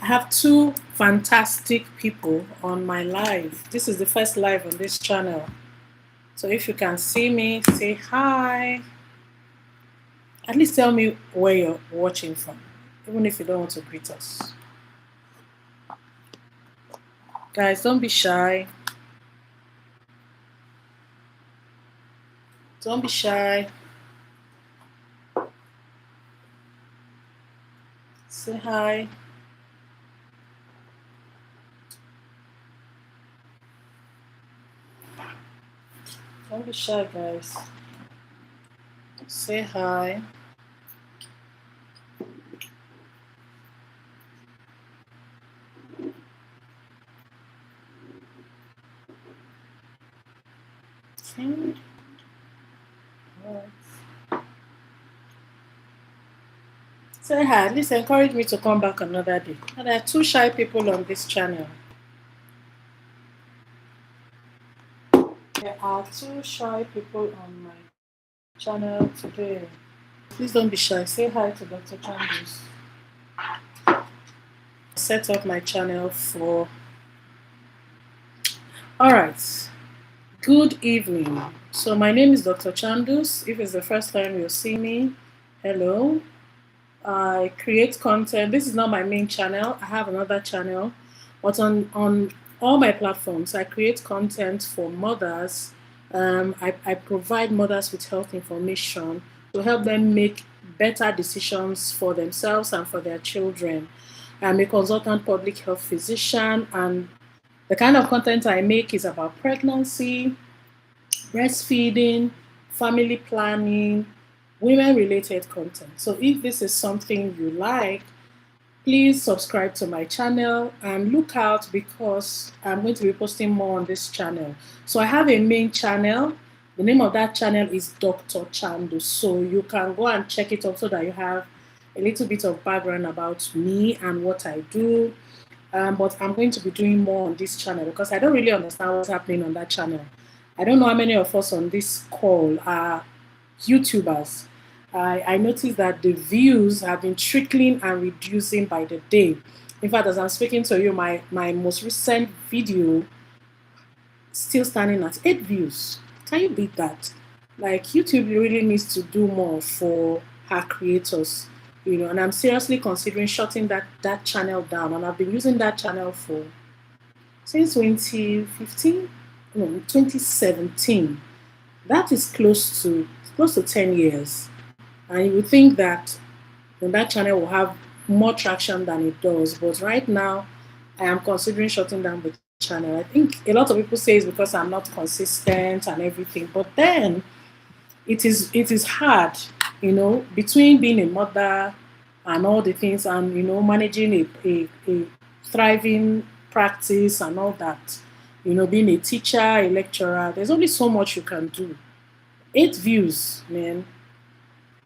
I have two fantastic people on my live. This is the first live on this channel. So if you can see me, say hi. At least tell me where you're watching from, even if you don't want to greet us. Guys, don't be shy. Don't be shy. Say hi. Don't be shy, guys. Say hi. Okay. Say hi. At least encourage me to come back another day. And there are two shy people on this channel. There are two shy people on my channel today. Please don't be shy. Say hi to Dr. Chandus. Set up my channel for. Alright. Good evening. So my name is Dr. Chandus. If it's the first time you'll see me, hello. I create content. This is not my main channel. I have another channel. But on all my platforms, I create content for mothers. I provide mothers with health information to help them make better decisions for themselves and for their children. I'm a consultant public health physician, and the kind of content I make is about pregnancy, breastfeeding, family planning, women-related content. So if this is something you like, please subscribe to my channel and look out because I'm going to be posting more on this channel. So I have a main channel. The name of that channel is Dr. Chandus. So you can go and check it out so that you have a little bit of background about me and what I do. But I'm going to be doing more on this channel because I don't really understand what's happening on that channel. I don't know how many of us on this call are YouTubers. I noticed that the views have been trickling and reducing by the day. In fact, as I'm speaking to you, my most recent video still standing at 8 views. Can you beat that? Like, YouTube really needs to do more for her creators, you know, and I'm seriously considering shutting that channel down. And I've been using that channel for since 2015, no, 2017. That is close to 10 years. And you would think that that channel will have more traction than it does. But right now, I am considering shutting down the channel. I think a lot of people say it's because I'm not consistent and everything. But then it is hard, you know, between being a mother and all the things and, you know, managing a thriving practice and all that, you know, being a teacher, a lecturer, there's only so much you can do. 8 views, man.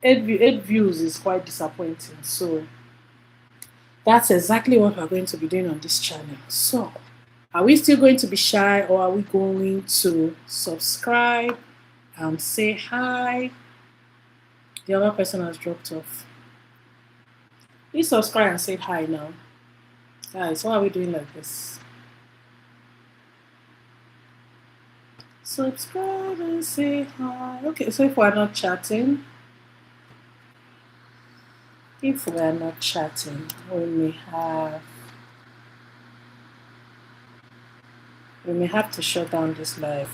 8 views is quite disappointing. So that's exactly what we're going to be doing on this channel. So are we still going to be shy, or are we going to subscribe and say hi? The other person has dropped off. Please subscribe and say hi now. Guys, why are we doing like this? Subscribe and say hi. Okay, so if we're not chatting, we may have to shut down this live.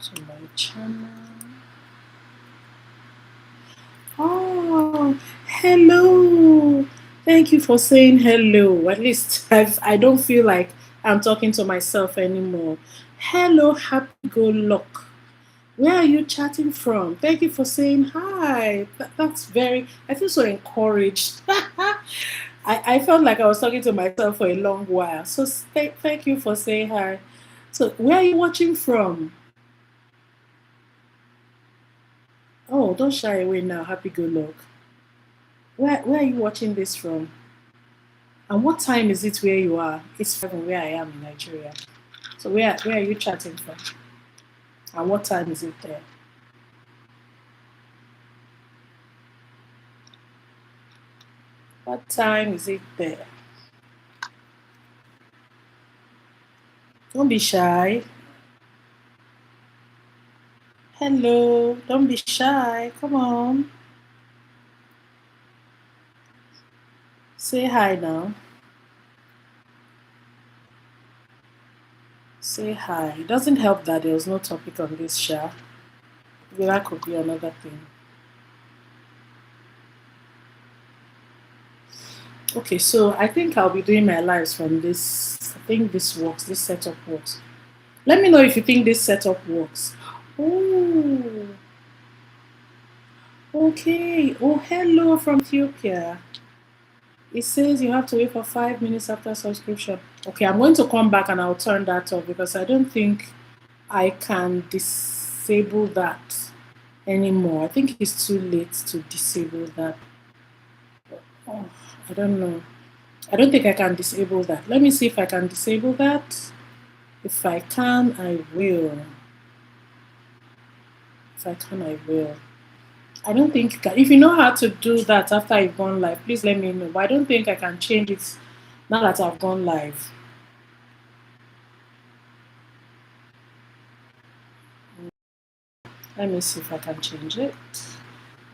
To my channel. Oh, hello. Thank you for saying hello. At least I don't feel like I'm talking to myself anymore. Hello, happy go luck. Where are you chatting from? Thank you for saying hi. That's very, I feel so encouraged. I felt like I was talking to myself for a long while. So thank you for saying hi. So where are you watching from? Oh, don't shy away now. Happy good luck. Where are you watching this from? And what time is it where you are? It's 7 where I am in Nigeria. So where are you chatting from? And what time is it there? What time is it there? Don't be shy. Hello, don't be shy. Come on. Say hi now. Say hi. It doesn't help that there was no topic on this show. Maybe that could be another thing. Okay, so I think I'll be doing my lives from this. I think this works. This setup works. Let me know if you think this setup works. Oh, okay. Oh, hello from Ethiopia. It says you have to wait for 5 minutes after subscription. Okay, I'm going to come back and I'll turn that off because I don't think I can disable that anymore. I think it's too late to disable that. Oh, I don't know. I don't think I can disable that. Let me see if I can disable that. If I can, I will. If I can, I will. I don't think you can. If you know how to do that after you've gone live, please let me know. But I don't think I can change it now that I've gone live. Let me see if I can change it.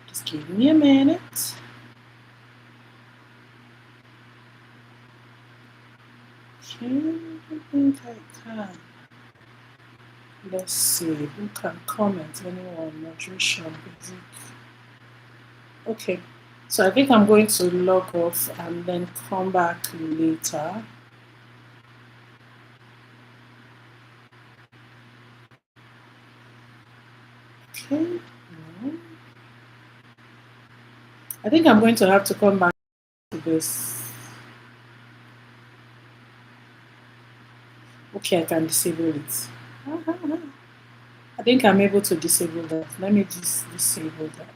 Just give me a minute. Okay, I think I can. Let's see who can comment. Anyone? Moderation, basic. Okay, so I think I'm going to log off and then come back later. Okay, no. I think I'm going to have to come back to this. Okay, I can disable it. I think I'm able to disable that. Let me just disable that.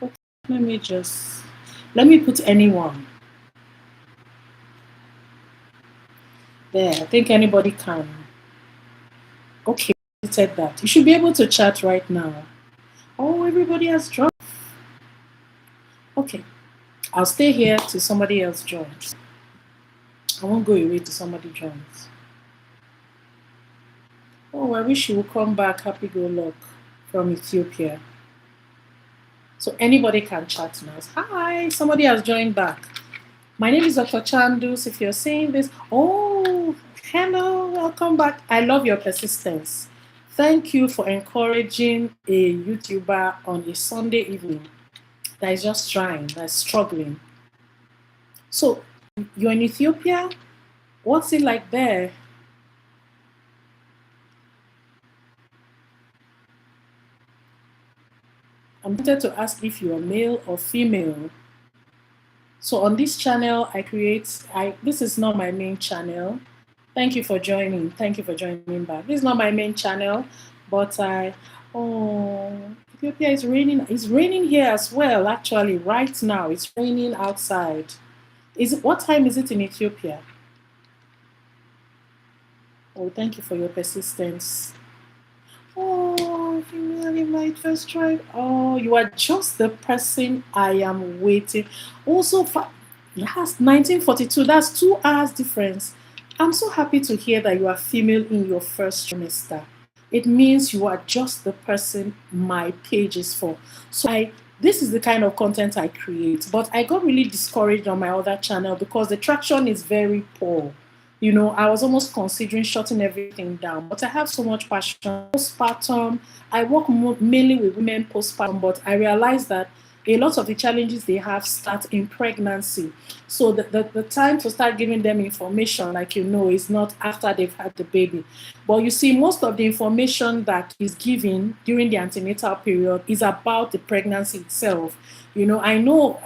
Okay, let me put anyone. There, I think anybody can. Okay, I said that. You should be able to chat right now. Oh, everybody has dropped. Okay, I'll stay here till somebody else joins. I won't go away till somebody joins. Oh, I wish you would come back, Happy Go Luck from Ethiopia. So anybody can chat now. Hi, somebody has joined back. My name is Dr. Chandus. If you're saying this, oh, hello, welcome back. I love your persistence. Thank you for encouraging a YouTuber on a Sunday evening that is just trying, that's struggling. So you're in Ethiopia? What's it like there? I'm tempted to ask if you're male or female. So on this channel, this is not my main channel. Thank you for joining. Thank you for joining back. This is not my main channel, but Ethiopia is raining. It's raining here as well, actually, right now. It's raining outside. What time is it in Ethiopia? Oh, thank you for your persistence. Oh, female in my first tribe. Oh, you are just the person I am waiting. Also, yes, 1942, that's 2 hours difference. I'm so happy to hear that you are female in your first trimester. It means you are just the person my page is for. So this is the kind of content I create. But I got really discouraged on my other channel because the traction is very poor. You know, I was almost considering shutting everything down, but I have so much passion. Postpartum, I work mainly with women postpartum, but I realized that a lot of the challenges they have start in pregnancy. So the time to start giving them information, like is not after they've had the baby. But you see, most of the information that is given during the antenatal period is about the pregnancy itself. I know,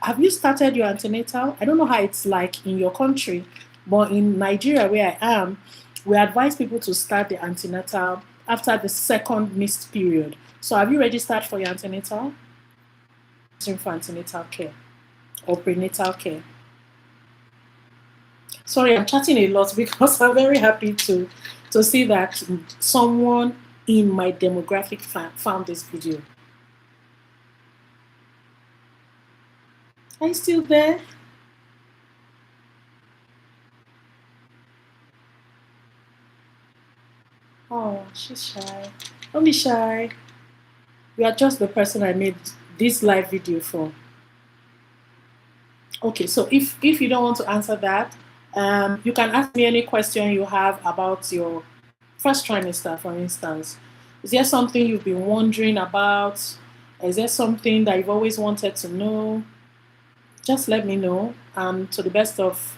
have you started your antenatal? I don't know how it's like in your country. But in Nigeria, where I am, we advise people to start the antenatal after the second missed period. So have you registered for your antenatal? For antenatal care or prenatal care? Sorry, I'm chatting a lot because I'm very happy to see that someone in my demographic found this video. Are you still there? Oh, she's shy. Don't be shy. You are just the person I made this live video for. Okay, so if you don't want to answer that, you can ask me any question you have about your first trimester, for instance. Is there something you've been wondering about? Is there something that you've always wanted to know? Just let me know to the best of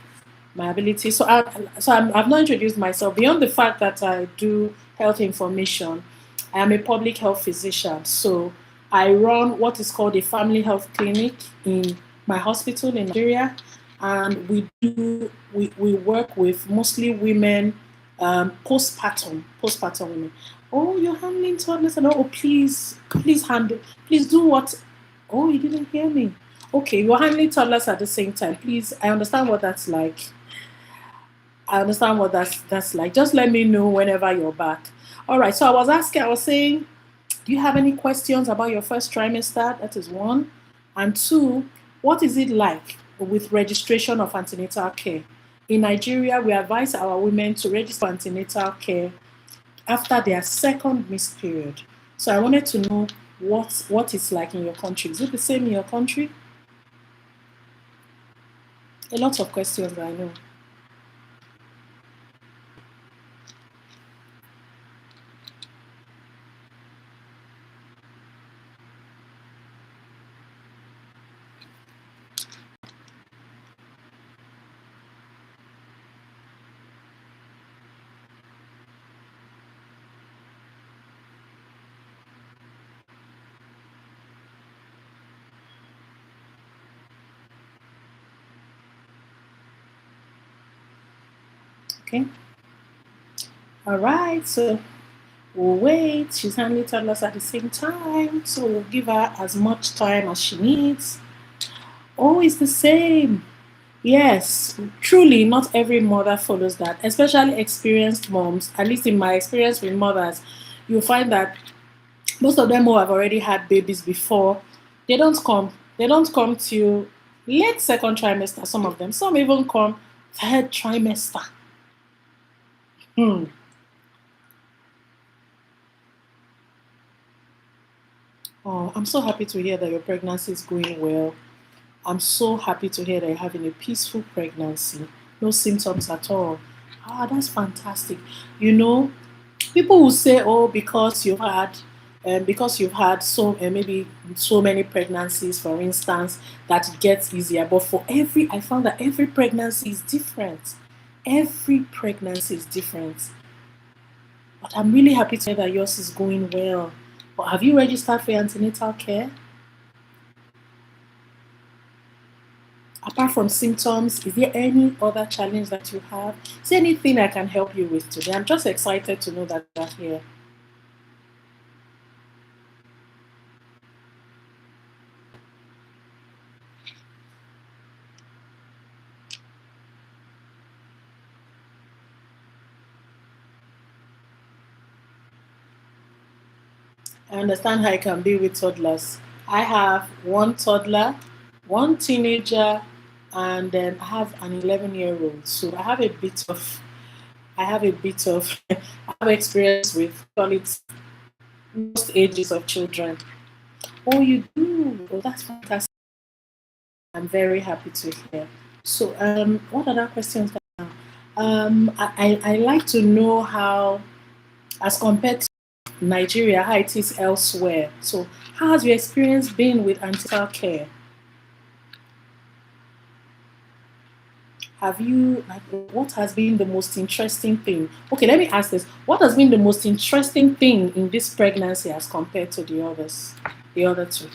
my ability. I've not introduced myself. Beyond the fact that I do health information, I am a public health physician. So I run what is called a family health clinic in my hospital in Nigeria. And we work with mostly women, postpartum women. Oh, you're handling toddlers and oh, please do what? Oh, you didn't hear me. Okay, you're handling toddlers at the same time. Please, I understand what that's like. I understand what that's like. Just let me know whenever you're back. All right. So I was saying, do you have any questions about your first trimester? That is one. And two, what is it like with registration of antenatal care? In Nigeria, we advise our women to register antenatal care after their second missed period. So I wanted to know what it's like in your country. Is it the same in your country? A lot of questions, I know. Okay. All right. So we'll wait. She's handling toddlers at the same time. So we'll give her as much time as she needs. Oh, it's the same. Yes, truly, not every mother follows that, especially experienced moms. At least in my experience with mothers, you'll find that most of them who have already had babies before, they don't come. They don't come till late second trimester, some of them. Some even come third trimester. Hmm. Oh, I'm so happy to hear that your pregnancy is going well. I'm so happy to hear that you're having a peaceful pregnancy. No symptoms at all. Ah, that's fantastic. You know, people will say, "Oh, because you've had maybe so many pregnancies, for instance, that it gets easier." But I found that every pregnancy is different. Every pregnancy is different. But I'm really happy to hear that yours is going well. But have you registered for antenatal care? Apart from symptoms, is there any other challenge that you have? Is there anything I can help you with today? I'm just excited to know that you're here. I understand how it can be with toddlers. I have one toddler, one teenager, and then I have an 11-year-old. So I have a bit of, I have experience with call it most ages of children. Oh, you do? Oh, that's fantastic. I'm very happy to hear. So, what other questions? I like to know how, as compared to Nigeria, how it is elsewhere. So, how has your experience been with antenatal care? Have you, like, what has been the most interesting thing? Okay, let me ask this. What has been the most interesting thing in this pregnancy as compared to the other two?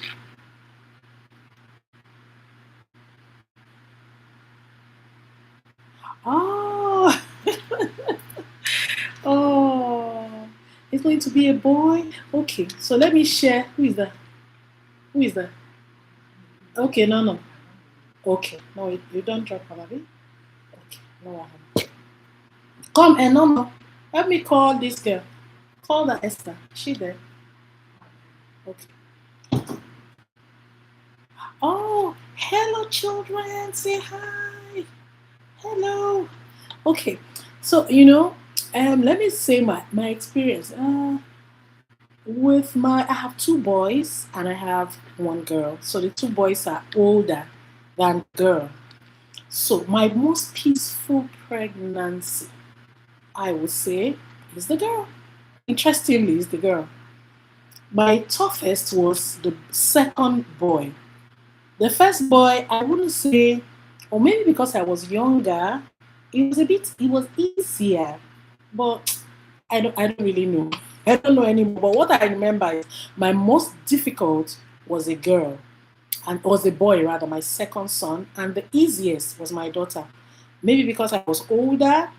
Oh, oh, it's going to be a boy. Okay, so let me share. Who is that? Who is that? Okay, no, no. Okay, no, you don't drop her, baby. Okay, no one. Come and no, no. Help me call this girl. Call that Esther. She there. Okay. Oh, Hello, children. Say hi. Hello. Okay. So, let me say my experience. I have two boys and I have one girl. So the two boys are older than the girl. So my most peaceful pregnancy, I would say, is the girl. Interestingly, is the girl. My toughest was the second boy. The first boy, I wouldn't say, or maybe because I was younger, it was easier. But I don't really know. I don't know anymore. But what I remember is my most difficult was a girl, and was a boy rather, my second son, and the easiest was my daughter. Maybe because I was older,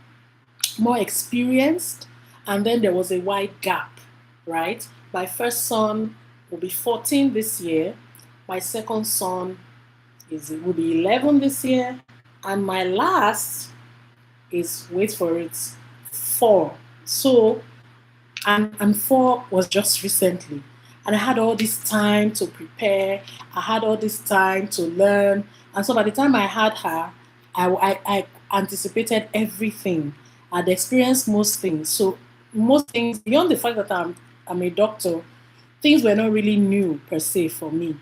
more experienced, and then there was a wide gap, right? My first son will be 14 this year. My second son will be 11 this year, and my last is, wait for it, 4. So and 4 was just recently, and I had all this time to prepare. I had all this time to learn, and so by the time I had her, I anticipated everything. I'd experienced most things. So most things beyond the fact that I'm a doctor, things were not really new per se for me.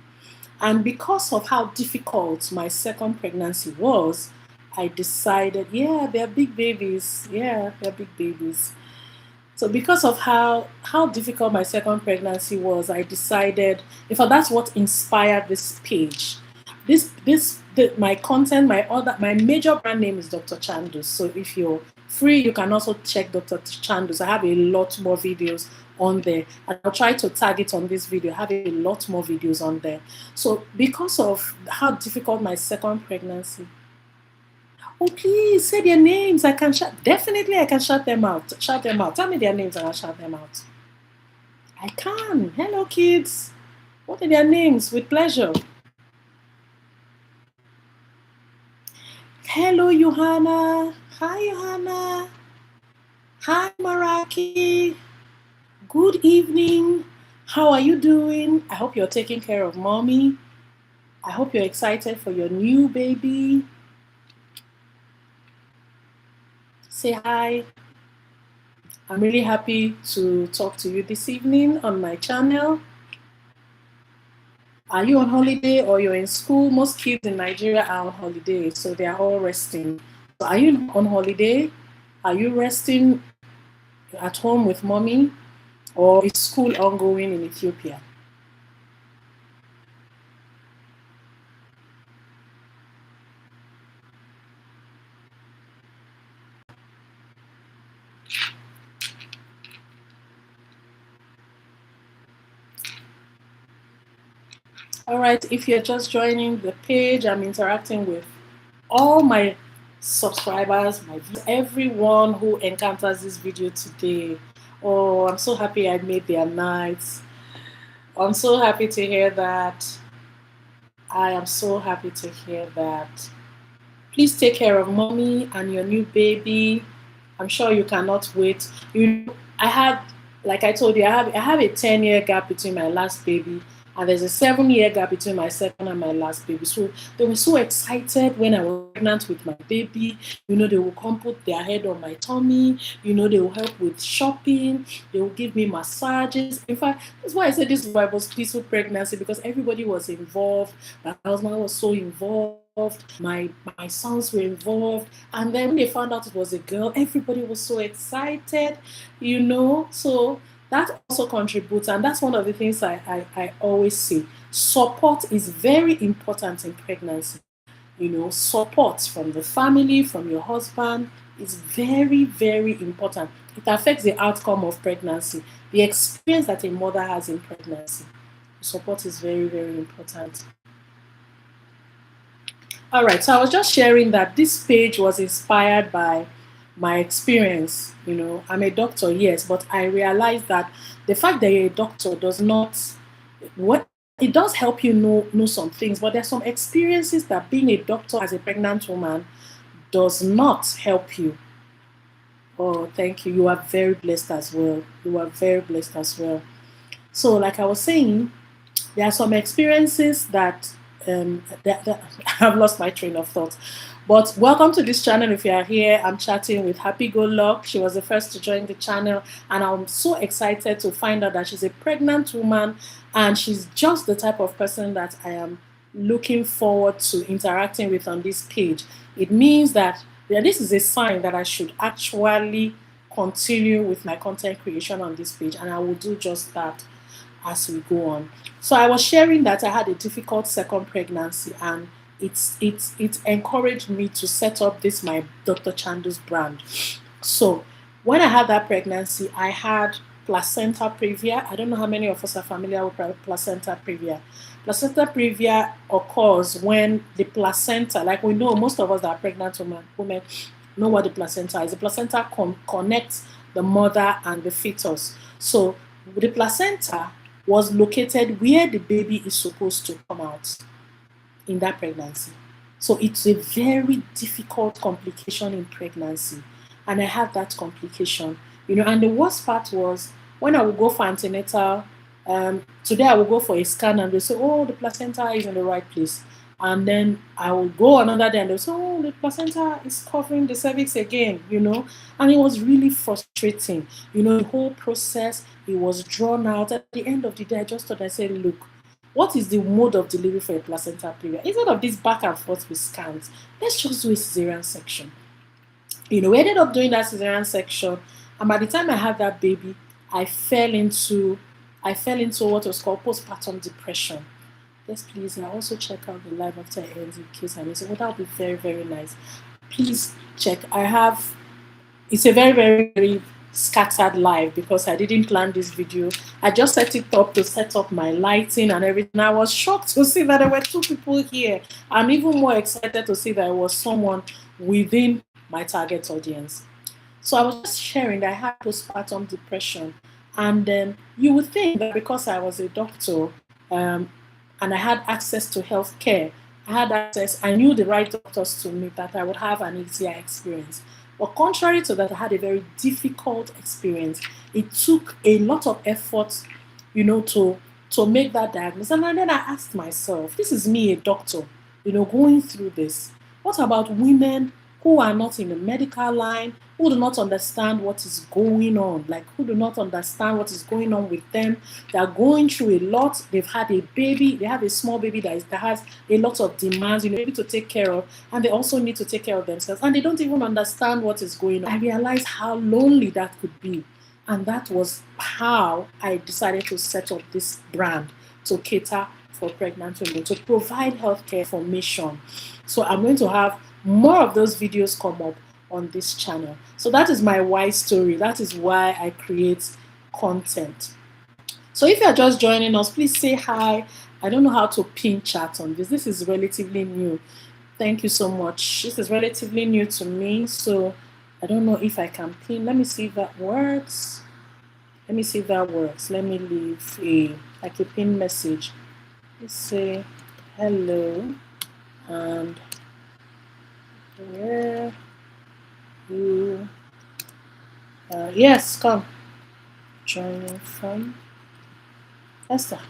And because of how difficult my second pregnancy was, I decided, yeah, they're big babies. Yeah, they're big babies. So because of how difficult my second pregnancy was, I decided, in fact, that's what inspired this page. My content, my major brand name is Dr. Chandus. So if you're free, you can also check Dr. Chandus. I have a lot more videos on there, and I'll try to tag it on this video. I have a lot more videos on there. So because of how difficult my second pregnancy, oh, please say their names. I can shout. Definitely, I can shout them out. Shout them out. Tell me their names and I'll shout them out. I can. Hello, kids. What are their names? With pleasure. Hello, Johanna. Hi, Johanna. Hi, Maraki. Good evening. How are you doing? I hope you're taking care of mommy. I hope you're excited for your new baby. Say hi. I'm really happy to talk to you this evening on my channel. Are you on holiday or you're in school? Most kids in Nigeria are on holiday, so they are all resting. So are you on holiday? Are you resting at home with mommy? Or is school ongoing in Ethiopia? All right, if you're just joining the page, I'm interacting with all my subscribers, everyone who encounters this video today. Oh, I'm so happy I made their nights. I'm so happy to hear that. I am so happy to hear that. Please take care of mommy and your new baby. I'm sure you cannot wait. Like I told you, I have a 10-year gap between my last baby, and there's a 7-year gap between my second and my last baby. So they were so excited when I was pregnant with my baby. They will come put their head on my tummy. They will help with shopping. They will give me massages. In fact, that's why I said this was my most peaceful pregnancy, because everybody was involved. My husband was so involved. My sons were involved, and then when they found out it was a girl, everybody was so excited. So that also contributes, and that's one of the things I always say. Support is very important in pregnancy. Support from the family, from your husband, is very, very important. It affects the outcome of pregnancy, the experience that a mother has in pregnancy. Support is very, very important. All right, so I was just sharing that this page was inspired by my experience. I'm a doctor, yes, but I realized that the fact that you're a doctor does not, what it does help you know some things, but there's some experiences that being a doctor as a pregnant woman does not help you. Oh, thank you. You are very blessed as well. You are very blessed as well. So, like I was saying, there are some experiences that I've lost my train of thought. But welcome to this channel. If you are here, I'm chatting with Happy Go Luck. She was the first to join the channel, and I'm so excited to find out that she's a pregnant woman, and she's just the type of person that I am looking forward to interacting with on this page. It means that this is a sign that I should actually continue with my content creation on this page, and I will do just that as we go on. So I was sharing that I had a difficult second pregnancy, and it encouraged me to set up this my Dr. Chandus brand. So when I had that pregnancy, I had placenta previa. I don't know how many of us are familiar with placenta previa. Placenta previa occurs when the placenta, like we know, most of us that are pregnant women know what the placenta is. The placenta connects the mother and the fetus. So the placenta was located where the baby is supposed to come out in that pregnancy. So it's a very difficult complication in pregnancy. And I had that complication, and the worst part was when I would go for antenatal, today I will go for a scan and they say, oh, the placenta is in the right place. And then I will go another day and they'll say, oh, the placenta is covering the cervix again, And it was really frustrating. The whole process, it was drawn out. At the end of the day, I just thought, I said, look, what is the mode of delivery for a placenta previa? Instead of this back and forth with scans, let's just do a cesarean section. We ended up doing that cesarean section, and by the time I had that baby, I fell into what was called postpartum depression. Yes, please. And also check out the live after it ends in case I miss it. That would be very, very nice. Please check. It's a very, very, very scattered live because I didn't plan this video. I just set it up to set up my lighting and everything. I was shocked to see that there were 2 people here. I'm even more excited to see that there was someone within my target audience. So I was just sharing that I had postpartum depression. And then you would think that because I was a doctor, and I had access to healthcare, I knew the right doctors to meet, that I would have an easier experience. But contrary to that, I had a very difficult experience. It took a lot of effort, to make that diagnosis. And then I asked myself, this is me, a doctor, going through this. What about women who are not in the medical line, who do not understand what is going on, who do not understand what is going on with them? They are going through a lot. They've had a baby. They have a small baby that has a lot of demands, baby to take care of, and they also need to take care of themselves, and they don't even understand what is going on. I realized how lonely that could be, and that was how I decided to set up this brand to cater for pregnant women, to provide healthcare information. So I'm going to have more of those videos come up on this channel. So that is my why story. That is why I create content. So if you're just joining us, please say hi. I don't know how to pin chat on this. This is relatively new. Thank you so much. This is relatively new to me, so I don't know if I can pin. Let me see if that works. Let me leave a pin message. Let's say hello and where you yes, come joining from Esther.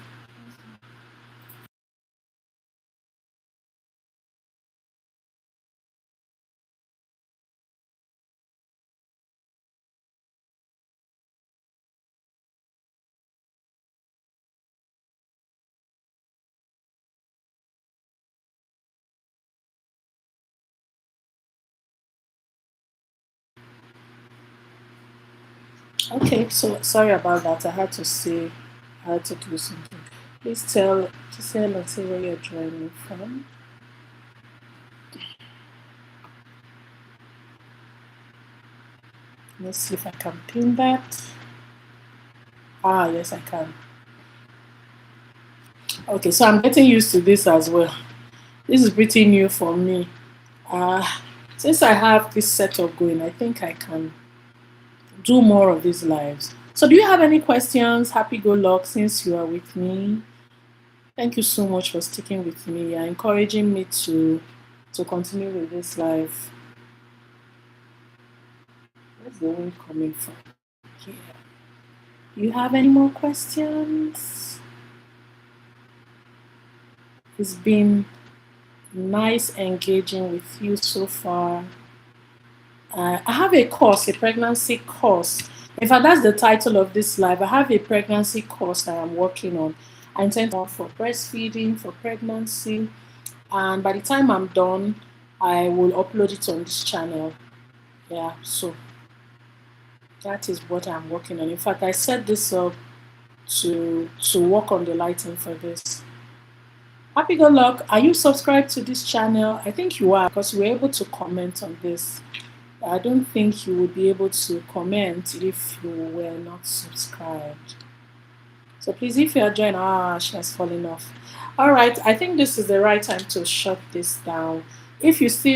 Okay, so sorry about that. I had to do something. Please tell and say where you're joining from. Let's see if I can pin that. Yes, I can. Okay, so I'm getting used to this as well. This is pretty new for me. Since I have this setup going, I think I can do more of these lives. So do you have any questions? Happy go luck since you are with me. Thank you so much for sticking with me. You're encouraging me to continue with this live. Where's the wind coming from? Here. You have any more questions? It's been nice engaging with you so far. I have a course, a pregnancy course. In fact, that's the title of this live. I have a pregnancy course that I'm working on. I intend to work for breastfeeding, for pregnancy, and by the time I'm done, I will upload it on this channel. Yeah, so that is what I'm working on. In fact, I set this up to work on the lighting for this. Happy Go Luck, are you subscribed to this channel? I think you are because you were able to comment on this. I don't think you would be able to comment if you were not subscribed. So please, if you are joining, she has fallen off. All right, I think this is the right time to shut this down. If you still